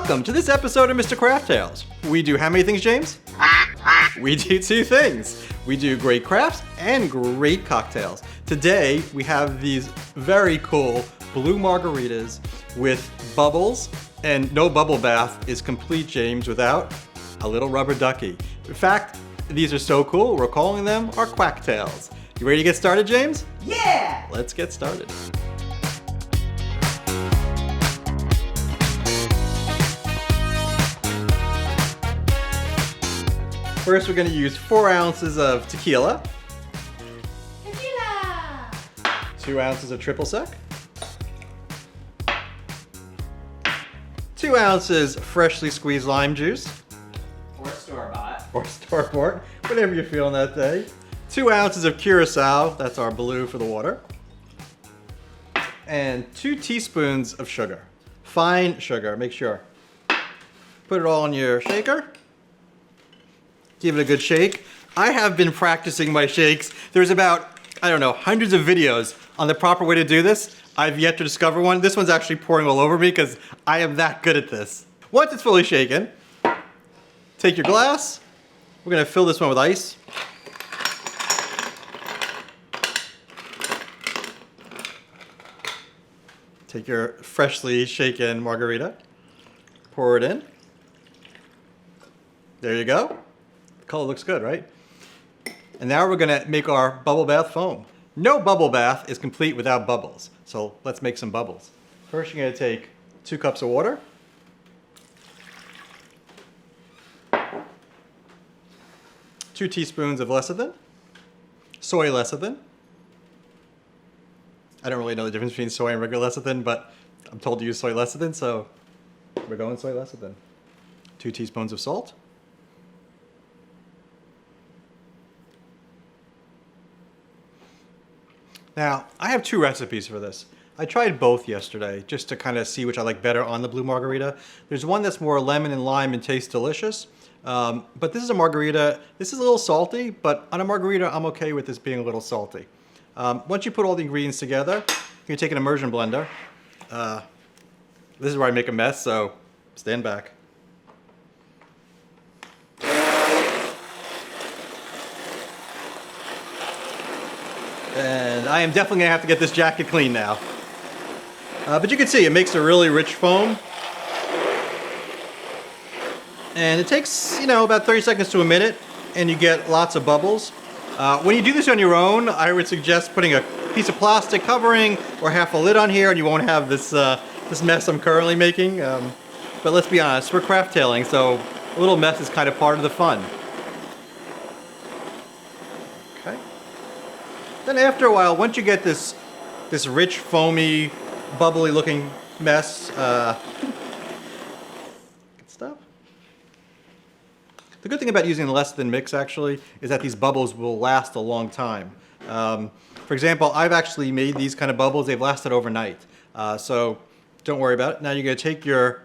Welcome to this episode of Mr. Craftails. We do how many things, James? We do two things. We do great crafts and great cocktails. Today, we have these very cool blue margaritas with bubbles, and no bubble bath is complete, James, without a little rubber ducky. In fact, these are so cool, we're calling them our QUACKTAILs. You ready to get started, James? Yeah! Let's get started. First, we're going to use 4 ounces of tequila. 2 ounces of triple sec. 2 ounces freshly squeezed lime juice. Or store-bought. Or store-bought, whatever you're feeling that day. 2 ounces of curacao, that's our blue for the water. And 2 teaspoons of sugar. Fine sugar, make sure. Put it all in your shaker. Give it a good shake. I have been practicing my shakes. There's about, I don't know, hundreds of videos on the proper way to do this. I've yet to discover one. This one's actually pouring all over me because I am that good at this. Once it's fully shaken, take your glass. We're gonna fill this one with ice. Take your freshly shaken margarita, pour it in. There you go. Color looks good, right? And now we're gonna make our bubble bath foam. No bubble bath is complete without bubbles. So let's make some bubbles. First, you're gonna take 2 cups of water. 2 teaspoons of lecithin, soy lecithin. I don't really know the difference between soy and regular lecithin, but I'm told to use soy lecithin, so we're going soy lecithin. 2 teaspoons of salt. Now, I have 2 recipes for this. I tried both yesterday just to kind of see which I like better on the blue margarita. There's one that's more lemon and lime and tastes delicious. But this is a margarita. This is a little salty, but on a margarita, I'm okay with this being a little salty. Once you put all the ingredients together, you take an immersion blender. This is where I make a mess, so stand back. And I am definitely gonna have to get this jacket clean now. But you can see it makes a really rich foam. And it takes, about 30 seconds to a minute, and you get lots of bubbles. When you do this on your own, I would suggest putting a piece of plastic covering or half a lid on here, and you won't have this, this mess I'm currently making. But let's be honest, we're craft tailing, so a little mess is kind of part of the fun. Okay. Then after a while, once you get this rich, foamy, bubbly looking mess, good stuff. The good thing about using less than mix actually is that these bubbles will last a long time. For example, I've actually made these kind of bubbles, they've lasted overnight. So don't worry about it. Now you're gonna take your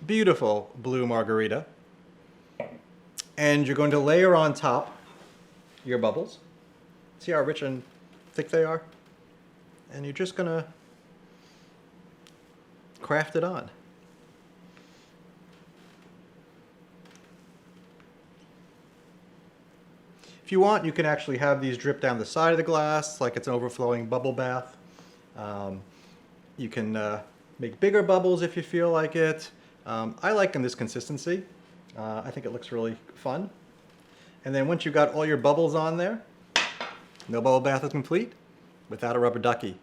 beautiful blue margarita and you're going to layer on top your bubbles. See how rich and thick they are? And you're just gonna craft it on. If you want, you can actually have these drip down the side of the glass like it's an overflowing bubble bath. You can make bigger bubbles if you feel like it. I like them this consistency. I think it looks really fun. And then once you've got all your bubbles on there, no bubble bath is complete without a rubber ducky.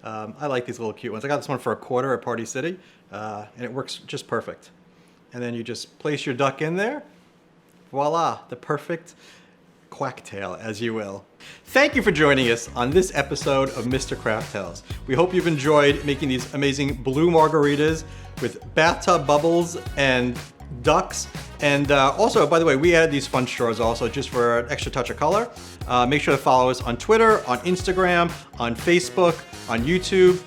I like these little cute ones. I got this one for $1 at Party City, and it works just perfect. And then you just place your duck in there. Voila, the perfect QUACKTAIL, as you will. Thank you for joining us on this episode of Mr. Craftails. We hope you've enjoyed making these amazing blue margaritas with bathtub bubbles and ducks. And also, by the way, we added these fun straws also just for an extra touch of color. Make sure to follow us on Twitter, on Instagram, on Facebook, on YouTube.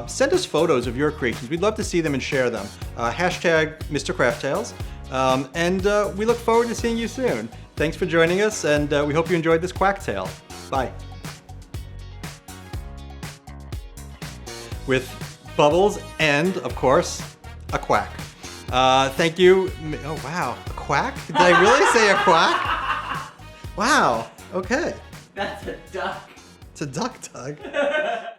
Send us photos of your creations. We'd love to see them and share them. Hashtag Mr. Craftails. And we look forward to seeing you soon. Thanks for joining us, and we hope you enjoyed this QUACKTAIL. Bye. With bubbles and, of course, a quack. Thank you. Oh, wow. A quack? Did I really say a quack? Wow. Okay. That's a duck. It's a duck, Doug.